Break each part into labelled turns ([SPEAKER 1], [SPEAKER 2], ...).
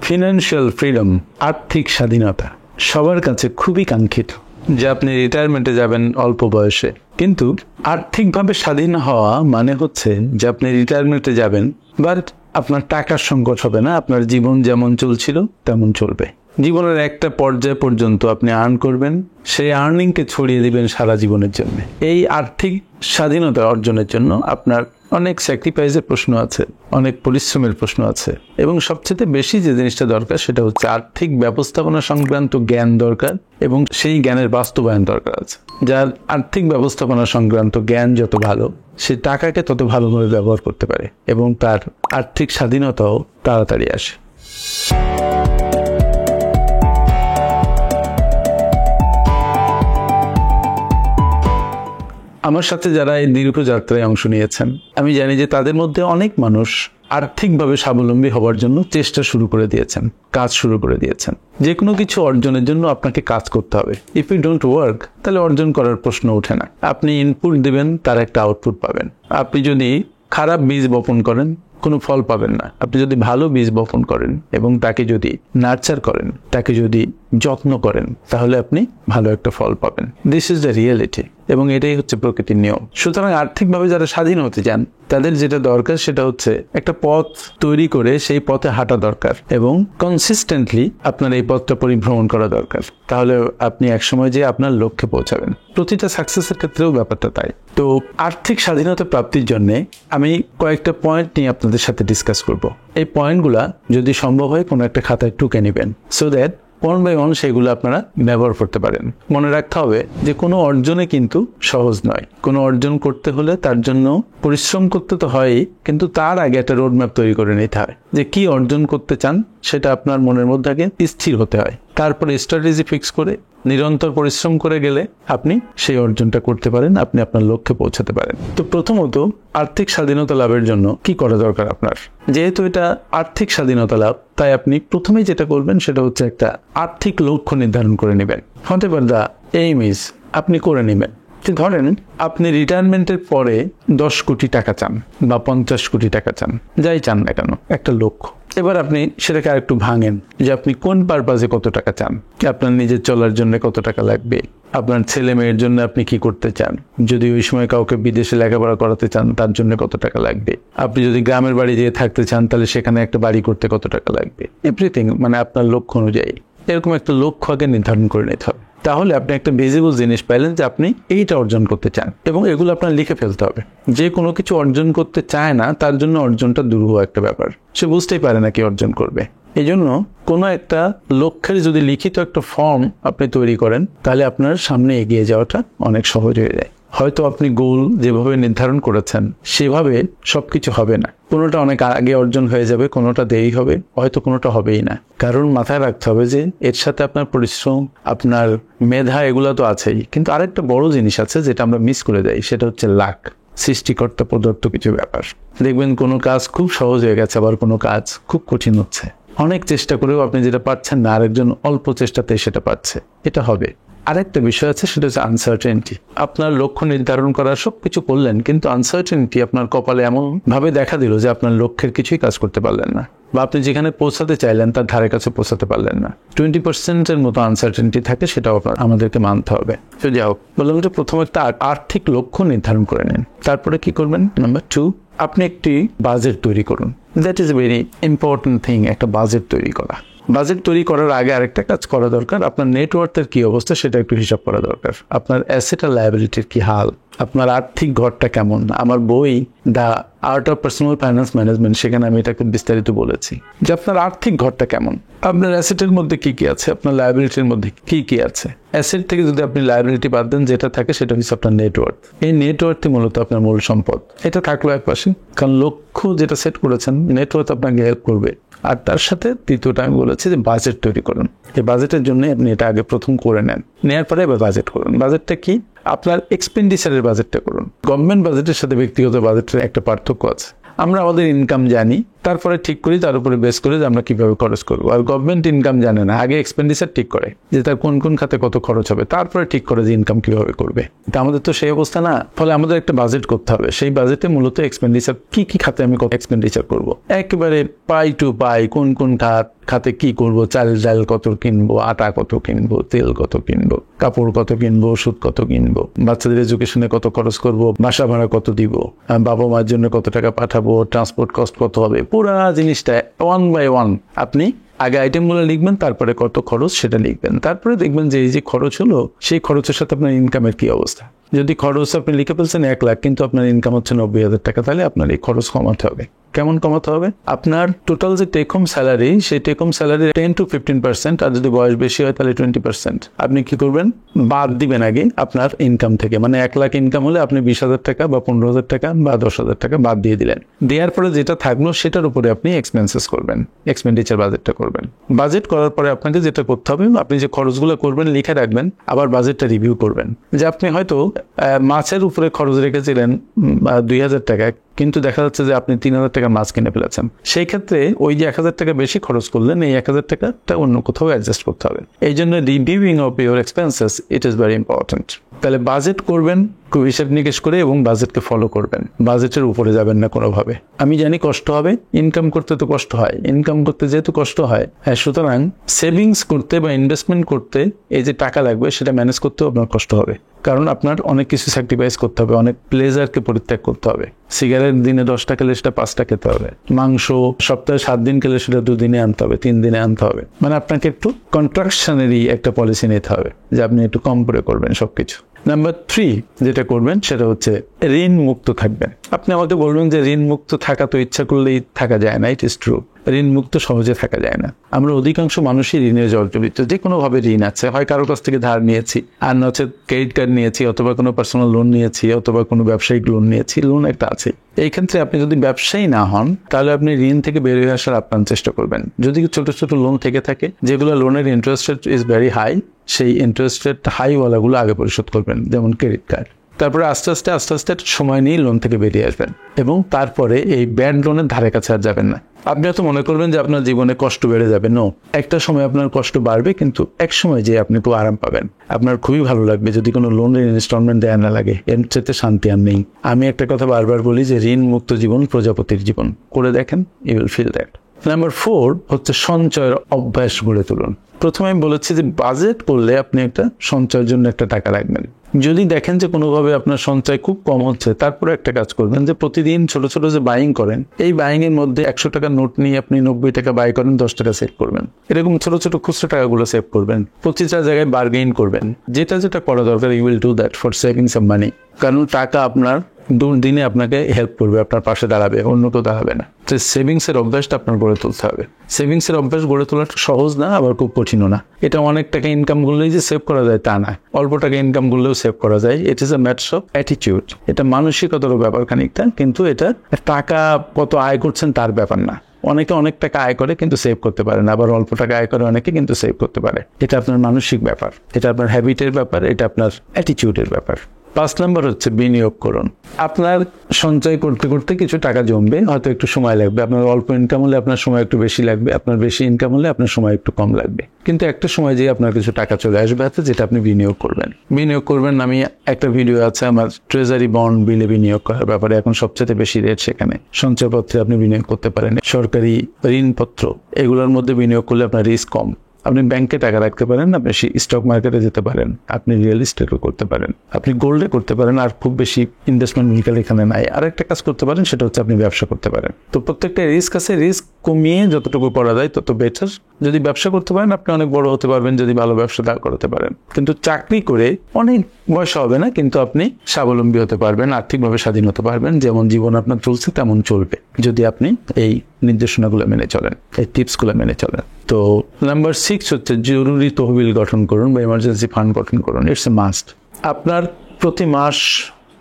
[SPEAKER 1] Financial freedom, আর্থিক স্বাধীনতা সবার কাছে খুবই কাঙ্ক্ষিত, যে আপনি রিটায়ারমেন্টে যাবেন অল্প বয়সে। কিন্তু আর্থিকভাবে স্বাধীন হওয়া মানে হচ্ছে যে আপনি রিটায়ারমেন্টে যাবেন, বাট আপনার টাকার সংকট হবে না, আপনার জীবন যেমন চলছিল তেমন চলবে। জীবনের একটা পর্যায় পর্যন্ত আপনি আর্ন করবেন, সেই আর্নিংকে ছড়িয়ে দিবেন সারা জীবনের জন্য। এই আর্থিক স্বাধীনতা অর্জনের জন্য আপনার অনেক স্যাক্রিফাইসের প্রশ্ন আছে, অনেক পরিশ্রমের প্রশ্ন আছে, এবং সবচেয়ে বেশি যে জিনিসটা দরকার সেটা হচ্ছে আর্থিক ব্যবস্থাপনা সংক্রান্ত জ্ঞান দরকার, এবং সেই জ্ঞানের বাস্তবায়ন দরকার আছে। যার আর্থিক ব্যবস্থাপনা সংক্রান্ত জ্ঞান যত ভালো, সে টাকাকে তত ভালোভাবে ব্যবহার করতে পারে এবং তার আর্থিক স্বাধীনতাও তাড়াতাড়ি আসে। আমার সাথে যারা এই দীর্ঘ যাত্রায় অংশ নিয়েছেন, আমি জানি যে তাদের মধ্যে অনেক মানুষ আর্থিকভাবে স্বাবলম্বী হওয়ার জন্য চেষ্টা শুরু করে দিয়েছেন, কাজ শুরু করে দিয়েছেন। যে কোনো কিছু অর্জনের জন্য আপনাকে কাজ করতে হবে। ইফ ইউ ডোন্ট ওয়ার্ক, তাহলে অর্জন করার প্রশ্ন ওঠে না। আপনি ইনপুট দেবেন, তার একটা আউটপুট পাবেন। আপনি যদি খারাপ বীজ বপন করেন, কোনো ফল পাবেন না। আপনি যদি ভালো বীজ বপন করেন এবং তাকে যদি নার্চার করেন, তাকে যদি যত্ন করেন, তাহলে আপনি ভালো একটা ফল পাবেন। দিস ইজ দ্য রিয়েলিটি, এবং এটাই হচ্ছে প্রকৃতির নিয়ম। সুতরাং আর্থিকভাবে যারা স্বাধীন হতে চান, তাদের যেটা দরকার সেটা হচ্ছে একটা পথ তৈরি করে সেই পথে হাঁটা দরকার, এবং কনসিস্টেন্টলি আপনার এই পথটা পরিভ্রমণ করা দরকার। তাহলে আপনি একসময় যে আপনার লক্ষ্যে পৌঁছাবেন। প্রতিটা সাকসেসের ক্ষেত্রেও ব্যাপারটা তাই। তো আর্থিক স্বাধীনতা প্রাপ্তির জন্য আমি কয়েকটা পয়েন্ট নিয়ে আপনাদের সাথে ডিসকাস করব। এই পয়েন্টগুলা যদি সম্ভব হয় কোনো একটা খাতায় টুকে নেবেন, so that one by one সেগুলো আপনারা ব্যবহার করতে পারেন। মনে রাখতে হবে যে কোনো অর্জনে কিন্তু সহজ নয়। কোনো অর্জন করতে হলে তার জন্য পরিশ্রম করতে তো হয়ই, কিন্তু তার আগে একটা রোডম্যাপ তৈরি করে নিতে হয় যে কি অর্জন করতে চান, সেটা আপনার মনের মধ্যে আগে স্থির হতে হয়। তারপরে স্ট্র্যাটেজি ফিক্স করে নিরন্তর পরিশ্রম করে গেলে আপনি সেই অর্জনটা করতে পারেন, আপনি আপনার লক্ষ্যে পৌঁছাতে পারেন। তো প্রথমত আর্থিক স্বাধীনতা লাভের জন্য কি করা দরকার আপনার? যেহেতু এটা আর্থিক স্বাধীনতা লাভ, তাই আপনি প্রথমেই যেটা করবেন সেটা হচ্ছে একটা আর্থিক লক্ষ্য নির্ধারণ করে নেবেন। হতে পারে দা এইম ইজ, আপনি করে নেবেন। ধরেন আপনি রিটায়ারমেন্টের পরে 10 কোটি টাকা চান বা 50 কোটি টাকা চান, যাই চান না কেন, একটা লক্ষ্য। এবার আপনি সেটাকে আরেকটু ভাঙেন যে আপনি কোন পারপাজে কত টাকা চান, আপনার নিজের চলার জন্য কত টাকা লাগবে, আপনার ছেলে মেয়ের জন্য আপনি কি করতে চান, যদি ওই সময় কাউকে বিদেশে লেখাপড়া করাতে চান তার জন্য কত টাকা লাগবে, আপনি যদি গ্রামের বাড়ি যেয়ে থাকতে চান তাহলে সেখানে একটা বাড়ি করতে কত টাকা লাগবে, এভরিথিং মানে আপনার লক্ষ্য অনুযায়ী এরকম একটা লক্ষ্য আগে নির্ধারণ করে নিতে হবে। তাহলে আপনি একটা ভিজিবল জিনিস পাইলেন যে আপনি এইটা অর্জন করতে চান, এবং এগুলো আপনার লিখে ফেলতে হবে। যে কোনো কিছু অর্জন করতে চায় না, তার জন্য অর্জনটা দুরূহ একটা ব্যাপার, সে বুঝতেই পারে না কি অর্জন করবে। এই জন্য কোনো একটা লক্ষ্যের যদি লিখিত একটা ফর্ম আপনি তৈরি করেন, তাহলে আপনার সামনে এগিয়ে যাওয়াটা অনেক সহজ হয়ে যায়। হয়তো আপনি গোল যেভাবে নির্ধারণ করেছেন সেভাবে সবকিছু হবে না, কোনোটা অনেক আগে অর্জন হয়ে যাবে, কোনোটা দেরি হবে, হয়তো কোনোটা হবেই না। কারণ মাথায় রাখতে হবে যে এর সাথে আপনার পরিশ্রম, আপনার মেধা, এগুলো তো আছেই, কিন্তু আরেকটা বড় জিনিস আছে যেটা আমরা মিস করে যাই, সেটা হচ্ছে লাক, সৃষ্টিকর্তা প্রদত্ত কিছু ব্যাপার। দেখবেন কোনো কাজ খুব সহজ হয়ে গেছে, আবার কোনো কাজ খুব কঠিন হচ্ছে। অনেক চেষ্টা করেও আপনি যেটা পাচ্ছেন না, আরেকজন অল্প চেষ্টাতে সেটা পাচ্ছে, এটা হবে। আরেকটা বিষয় আছে, সেটা হচ্ছে আনসার্টেনিটি। আপনার লক্ষ্য নির্ধারণ করার সবকিছু করলেন, কিন্তু আনসার্টেনিটি আপনার কপালে এমন ভাবে দেখা দিল যে আপনার লক্ষ্যের কিছুই কাজ করতে পারলেন না, বা আপনি যেখানে পৌঁছাতে চাইলেন তার ধারে কাছে পৌঁছাতে পারলেন না। 20% মতো আনসার্টেনিটি থাকে, সেটাও আমাদেরকে মানতে হবে। তো যাই হোক, বললাম যে প্রথমে একটা আর্থিক লক্ষ্য নির্ধারণ করে নিন। তারপরে কি করবেন? নাম্বার 2, আপনি একটি বাজেট তৈরি করুন। That is a very important thing, একটা বাজেট তৈরি করা। বাজেট তৈরি করার আগে আরেকটা কাজ করা দরকার, আপনার নেটওয়ার্থের কি অবস্থা সেটা একটু হিসাব করা দরকার। আপনার অ্যাসেট আর লায়াবিলিটির কি হাল, আপনার আর্থিক ঘরটা কেমন। আমার বই the art of personal finance management, সেখানে আমি এটাকে বিস্তারিত বলেছি যে আপনার আর্থিক ঘরটা কেমন, আপনার অ্যাসেটের মধ্যে কি কি আছে, আপনার লায়াবিলিটির মধ্যে কি কি আছে। অ্যাসেট থেকে যদি আপনি লায়াবিলিটি বাদ দেন, যেটা থাকে সেটা হচ্ছে আপনার নেটওয়ার্থ। এই নেটওয়ার্থই মূলত আপনার মূল সম্পদ। এটা থাকলো এক পাশে, কারণ লক্ষ্য যেটা সেট করেছেন, নেটওয়ার্থ আপনাকে হেল্প করবে। আর তার সাথে তৃতীয়টা আমি বলেছি যে বাজেট তৈরি করুন। এই বাজেটের জন্য আপনি এটা আগে প্রথম করে নেন, নেওয়ার পরে এবার বাজেট করুন। বাজেটটা কি? আপনার এক্সপেন্ডিচারের বাজেটটা করুন। গভর্নমেন্ট বাজেটের সাথে ব্যক্তিগত বাজেটের একটা পার্থক্য আছে। আমরা আমাদের ইনকাম জানি, তারপরে ঠিক করি, তার উপরে বেস করে যে আমরা কিভাবে খরচ করবো। আর গভর্নমেন্ট ইনকাম জানে না, আগে এক্সপেন্ডিচার ঠিক করে যে তার কোন কোন খাতে কত খরচ হবে, তারপরে ঠিক করে যে ইনকাম কিভাবে করবে। তা আমাদের তো সেই অবস্থা না, ফলে আমাদের একটা বাজেট করতে হবে। সেই বাজেটে মূলত এক্সপেন্ডিচার কি কি খাতে আমি কত এক্সপেন্ডিচার করব, একেবারে পাই টু পাই, কোন কোন খাতে কি করব, চাল ডাল কত কিনবো, আটা কত কিনবো, তেল কত কিনবো, কাপড় কত কিনবো, ওষুধ কত কিনবো, বাচ্চাদের এডুকেশনে কত খরচ করব, বাসা ভাড়া কত দিব, বাবা মার জন্য কত টাকা পাঠাবো, ট্রান্সপোর্ট কস্ট কত হবে, পুরা জিনিসটা ওয়ান বাই ওয়ান আপনি আগে আইটেমগুলো লিখবেন, তারপরে কত খরচ সেটা লিখবেন। তারপরে দেখবেন যে এই যে খরচ হলো, সেই খরচের সাথে আপনার ইনকামের কি অবস্থা। যদি খরচ আপনি লিখে ফেলছেন 1 লাখ, কিন্তু আপনার ইনকাম হচ্ছে 90,000 টাকা, তাহলে আপনার এই খরচ কমাতে হবে। কেমন কমাতে হবে? আপনার টোটাল যে টেক হোম স্যালারি, সেই টেক হোম স্যালারি 10 to 15%, আর যদি বয়স বেশি হয় তাহলে 20% আপনি কি করবেন, বাদ দিবেন আগে আপনার ইনকাম থেকে। মানে 1 লাখ ইনকাম হলে আপনি 20,000 টাকা বা 15,000 টাকা বা 10,000 টাকা বাদ দিয়ে দিলেন। দেওয়ার পরে যেটা থাকলো সেটার উপরে আপনি এক্সপেন্সেস করবেন, এক্সপেন্ডিচার বাজেটটা করবেন। বাজেট করার পরে আপনাকে যেটা করতে হবে, আপনি যে খরচগুলো করবেন লিখে রাখবেন, আবার বাজেটটা রিভিউ করবেন। যে আপনি হয়তো মাছের উপরে খরচ রেখেছিলেন 2,000 টাকা, কিন্তু দেখা যাচ্ছে যে আপনি 3,000 টাকার মাছ কিনে ফেলেছেন। সেই ক্ষেত্রে ওই যে 1,000 টাকা বেশি খরচ করলেন, এই 1,000 টাকাটা অন্য কোথাও অ্যাডজাস্ট করতে হবে। এই জন্য reviewing of your expenses it is very important. তাহলে বাজেট করবেন খুব হিসাব নিকেশ করে এবং বাজেটকে ফলো করবেন, বাজেটের উপরে যাবেন না কোনোভাবে। আমি জানি কষ্ট হবে, ইনকাম করতে তো কষ্ট হয়, ইনকাম করতে যেহেতু কষ্ট হয়, হ্যাঁ, সুতরাং সেভিংস করতে বা ইনভেস্টমেন্ট করতে এই যে টাকা লাগবে সেটা ম্যানেজ করতেও আপনার কষ্ট হবে। কারণ আপনার অনেক কিছু স্যাক্রিফাইস করতে হবে, অনেক প্লেজারকে পরিত্যাগ করতে হবে। সিগারেট দিনে 10টা খেলে সেটা 5টা খেতে হবে, মাংস সপ্তাহে 7 দিন খেলে সেটা 2 দিনে আনতে হবে, 3 দিনে আনতে হবে। মানে আপনাকে একটু কন্ট্রাকশনারি একটা পলিসি নিতে হবে যে আপনি একটু কম করে করবেন সবকিছু। নাম্বার 3 যেটা করবেন সেটা হচ্ছে ঋণ মুক্ত থাকবেন। আপনি আমাকে বলবেন যে ঋণ মুক্ত থাকা তো ইচ্ছা করলেই থাকা যায় না। ইট ইজ ট্রু, ঋণ মুক্ত সহজে থাকা যায় না। আমরা অধিকাংশ মানুষই ঋণের জর্জরিত, যে কোনোভাবে ঋণ আছে, হয় কারো কাছ থেকে ধার নিয়েছি, আর না হচ্ছে ক্রেডিট কার্ড নিয়েছি, অথবা কোনো পার্সোনাল লোন নিয়েছি, অথবা কোনো ব্যবসায়িক লোন নিয়েছি, লোন একটা আছে। এই ক্ষেত্রে আপনি যদি ব্যবসায়ী না হন, তাহলে আপনি ঋণ থেকে বের হয়ে আসার আপ্রাণ চেষ্টা করবেন। যদি ছোট ছোট লোন থেকে থাকে, যেগুলো লোনের interest rate is very high, সেই ইন্টারেস্ট রেট হাইওয়ালাগুলো আগে পরিশোধ করবেন, যেমন ক্রেডিট কার্ড। তারপরে আস্তে আস্তে সময় নিয়ে লোন থেকে বেরিয়ে আসবেন, এবং তারপরে এই ব্যাড লোনের ধারে কাছে আর যাবেন না। আপনি হয়তো মনে করবেন যে আপনার জীবনে কষ্ট বেড়ে যাবে। নো, একটা সময় আপনার কষ্ট বাড়বে, কিন্তু এক সময় যে আপনি একটু আরাম পাবেন, আপনার খুবই ভালো লাগবে যদি কোনো লোনের ইনস্টলমেন্ট দেয়া না লাগে। এর চেয়ে শান্তি আর নেই। আমি একটা কথা বারবার বলি যে ঋণ মুক্ত জীবন প্রজাপতির জীবন। করে দেখেন, you will feel that. Number 4 হচ্ছে সঞ্চয়ের অভ্যাস গড়ে তুলুন। প্রথমে আমি বলেছি যে বাজেট করলে আপনি একটা সঞ্চয়ের জন্য একটা টাকা রাখবেন। যদি দেখেন যে কোনোভাবে আপনার সঞ্চয় খুব কম হচ্ছে, তারপরে একটা কাজ করবেন যে প্রতিদিন ছোট ছোট যে বাইং করেন, এই বাইং এর মধ্যে 100 টাকার নোট নিয়ে আপনি 90 টাকা বাই করেন, 10 টাকা সেভ করবেন। এরকম ছোট ছোট খুচরো টাকাগুলো সেভ করবেন। প্রতিটা জায়গায় বার্গেইন করবেন। যেটা যেটা করা দরকার, you will do that for saving some money. কারণ টাকা আপনার দিনে আপনাকে হেল্প করবে, আপনার পাশে দাঁড়াবে, অন্য কেউ দাঁড়াবে না। তো সেভিংসের অভ্যাসটা আপনার গড়ে তুলতে হবে। সেভিংসের অভ্যাস গড়ে তোলাটা সহজ না, আবার খুব কঠিনও না। এটা অনেক টাকা ইনকাম করলেই যে সেভ করা যায় তা না, অল্প টাকা ইনকাম করলেও সেভ করা যায়। It is a matter of attitude. এটা মানসিকতারও ব্যাপার খানিকটা, কিন্তু এটা টাকা কত আয় করছেন তার ব্যাপার না। অনেকে অনেক টাকা আয় করে কিন্তু সেভ করতে পারে না, আবার অল্প টাকা আয় করে অনেকে কিন্তু সেভ করতে পারে। এটা আপনার মানসিক ব্যাপার, এটা আপনার হ্যাবিটের ব্যাপার, এটা আপনার অ্যাটিটিউডের ব্যাপার। 5 নম্বর হচ্ছে বিনিয়োগ করুন। আপনার সঞ্চয় করতে করতে কিছু টাকা জমবে, হয়তো একটু সময় লাগবে। আপনার অল্প ইনকাম হলে আপনার সময় একটু বেশি লাগবে, আপনার বেশি ইনকাম হলে আপনার সময় একটু কম লাগবে। কিন্তু একটা সময় যে আপনার কিছু টাকা চলে আসবে হাতে, যেটা আপনি বিনিয়োগ করবেন। আমি একটা ভিডিও আছে আমার ট্রেজারি বন্ড বিলে বিনিয়োগ করার ব্যাপারে। এখন সবচেয়ে বেশি রেট সেখানে। সঞ্চয়পত্রে আপনি বিনিয়োগ করতে পারেন, সরকারি ঋণপত্র, এগুলোর মধ্যে বিনিয়োগ করলে আপনার রিস্ক কম। আপনি ব্যাংকে টাকা রাখতে পারেন, আপনি স্টক মার্কেটে যেতে পারেন, আপনি রিয়েল এস্টেটও করতে পারেন, আপনি গোল্ডে করতে পারেন। আর খুব বেশি ইনভেস্টমেন্ট ভেহিকল এখানে নাই। আর একটা কাজ করতে পারেন, সেটা হচ্ছে আপনি ব্যবসা করতে পারেন। তো প্রত্যেকটা রিস্ক আছে, রিস্ক কমিয়ে যতটুকু করা যায় তত বেটার। যদি ব্যবসা করতে পারেন, আপনি অনেক বড় হতে পারবেন যদি ভালো ব্যবসা দাঁড় করাতে পারেন। কিন্তু চাকরি করে অনেক বয়স হবে না, কিন্তু আপনি স্বাবলম্বী হতে পারবেন, আর্থিকভাবে স্বাধীন হতে পারবেন। যেমন জীবন আপনার চলছে তেমন চলবে যদি আপনি এই নির্দেশনাগুলো মেনে চলেন, এই টিপসগুলো মেনে চলেন। তো নাম্বার 6 হচ্ছে জরুরি তহবিল গঠন করুন বা ইমার্জেন্সি ফান্ড গঠন করুন। It's a must. আপনার প্রতি মাস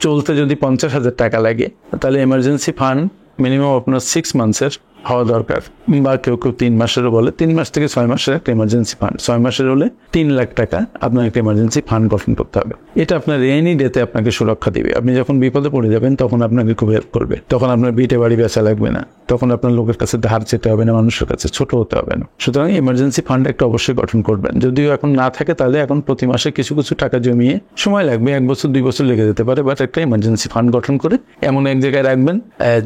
[SPEAKER 1] চলতে যদি 50,000 টাকা লাগে, তাহলে ইমার্জেন্সি ফান্ড মিনিমাম আপনার 6 মান্থসের হওয়া দরকার, বা কেউ 3 মাসেরও বলে। 3 মাস থেকে 6 মাসের একটা ইমার্জেন্সি ফান্ড। 6 মাসের হলে 3 লাখ টাকা আপনার একটা ইমার্জেন্সি ফান্ড গঠন করতে হবে। এটা আপনার রেইনি ডেতে আপনাকে সুরক্ষা দিবে। আপনি যখন বিপদে পড়ে যাবেন তখন আপনাকে খুব হেল্প করবে। তখন আপনার ভিটে বাড়ি বেচা লাগবে না, তখন আপনার লোকের কাছে ধার যেতে হবে না, মানুষের কাছে ছোট হতে হবে না। সুতরাং ইমার্জেন্সি ফান্ড একটা অবশ্যই গঠন করবেন। যদিও এখন না থাকে তাহলে এখন প্রতি মাসে কিছু কিছু টাকা জমিয়ে, সময় লাগবে 1 বছর 2 বছর লেগে যেতে পারে, বাট একটা ইমার্জেন্সি ফান্ড গঠন করে এমন এক জায়গায় রাখবেন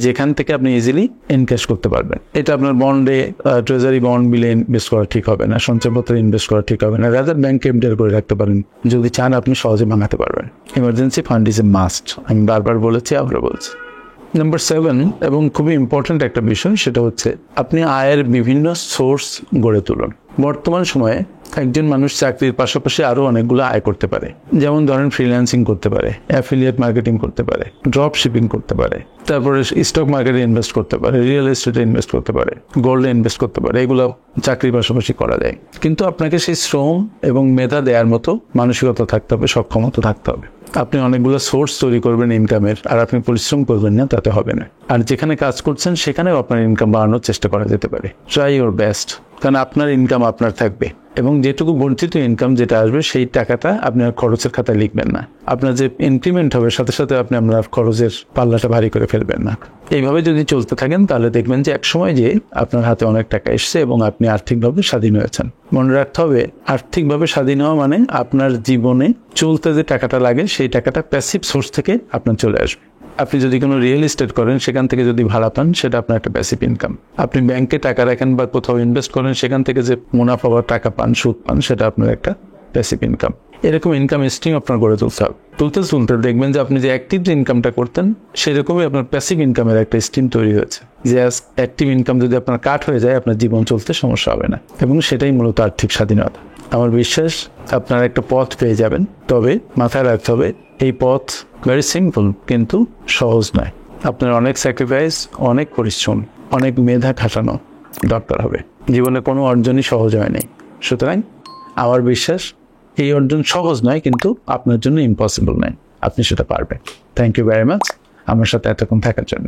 [SPEAKER 1] যেখান থেকে আপনি ইজিলি এনক্যাশ করতে পারবেন। এটা আপনার বন্ডে, ট্রেজারি বন্ড বিলে ইনভেস্ট করা ঠিক হবে না, সঞ্চয়পত্রে ইনভেস্ট করা ঠিক হবে না, রাদার ব্যাংকে এফডিআর করে রাখতে পারেন। যদি চান আপনি সহজে ভাঙাতে পারবেন। Emergency fund is a must, আমি বারবার বলেছি, আবারও বলছি। নাম্বার 7 এবং খুবই ইম্পর্ট্যান্ট একটা বিষয়, সেটা হচ্ছে আপনি আয়ের বিভিন্ন সোর্স গড়ে তুলুন। বর্তমান সময়ে একজন মানুষ চাকরির পাশাপাশি আরও অনেকগুলো আয় করতে পারে। যেমন ধরেন ফ্রিল্যান্সিং করতে পারে, অ্যাফিলিয়েট মার্কেটিং করতে পারে, ড্রপ শিপিং করতে পারে, তারপরে স্টক মার্কেটে ইনভেস্ট করতে পারে, রিয়েল এস্টেটে ইনভেস্ট করতে পারে, গোল্ডে ইনভেস্ট করতে পারে। এগুলো চাকরির পাশাপাশি করা যায়, কিন্তু আপনাকে সেই শ্রম এবং মেধা দেওয়ার মতো মানসিকতা থাকতে হবে, সক্ষমতা থাকতে হবে। আপনি অনেকগুলো সোর্স তৈরি করবেন ইনকামের, আর আপনি পরিশ্রম করবেন না, তাতে হবে না। আর যেখানে কাজ করছেন সেখানেও আপনার ইনকাম বাড়ানোর চেষ্টা করা যেতে পারে। ট্রাই ইউর বেস্ট, কারণ আপনার ইনকাম আপনার থাকবে, এবং যেটুকু বঞ্চিত ইনকাম যেটা আসবে সেই টাকাটা আপনার খরচের খাতায় লিখবেন না। আপনার যে ইনক্রিমেন্ট হবে সাথে সাথে আপনি আপনার খরচের পাল্লাটা ভারী করে ফেলবেন না। এইভাবে যদি চলতে থাকেন তাহলে দেখবেন যে একসময় যে আপনার হাতে অনেক টাকা এসছে এবং আপনি আর্থিকভাবে স্বাধীন হয়েছেন। মনে রাখতে হবে, আর্থিকভাবে স্বাধীন হওয়া মানে আপনার জীবনে চলতে যে টাকাটা লাগে সেই টাকাটা প্যাসিভ সোর্স থেকে আপনার চলে আসবে। আপনি যদি কোনো রিয়েল এস্টেট করেন, সেখান থেকে যদি ভাড়া পান, সেটা আপনার একটা প্যাসিভ ইনকাম। আপনি ব্যাংকে টাকা রাখেন বা কোথাও ইনভেস্ট করেন, সেখান থেকে যে মুনাফা বা টাকা পান, সুদ পান, সেটা আপনার একটা প্যাসিভ ইনকাম। এরকম ইনকাম স্ট্রিম আপনার গড়ে তুলতে হবে। তুলতে দেখবেন যে আপনি যে অ্যাক্টিভ যে ইনকামটা করতেন সেরকমই আপনার প্যাসিভ ইনকামের একটা স্ট্রিম তৈরি হয়েছে। যে অ্যাক্টিভ ইনকাম যদি আপনার কাট হয়ে যায়, আপনার জীবন চলতে সমস্যা হবে না, এবং সেটাই মূলত আর্থিক স্বাধীনতা। আমার বিশ্বাস আপনার একটা পথ পেয়ে যাবেন। তবে মাথায় রাখতে হবে, এই পথ ভেরি সিম্পল কিন্তু সহজ নয়। আপনার অনেক স্যাক্রিফাইস, অনেক পরিশ্রম, অনেক মেধা খাটানো দরকার হবে। জীবনে কোনো অর্জনই সহজ হয় নাই। সুতরাং আমার বিশ্বাস এই অর্জন সহজ নয়, কিন্তু আপনার জন্য ইম্পসিবল নয়, আপনি সেটা পারবেন। থ্যাংক ইউ ভেরি মাচ আমার সাথে এতক্ষণ থাকার জন্য।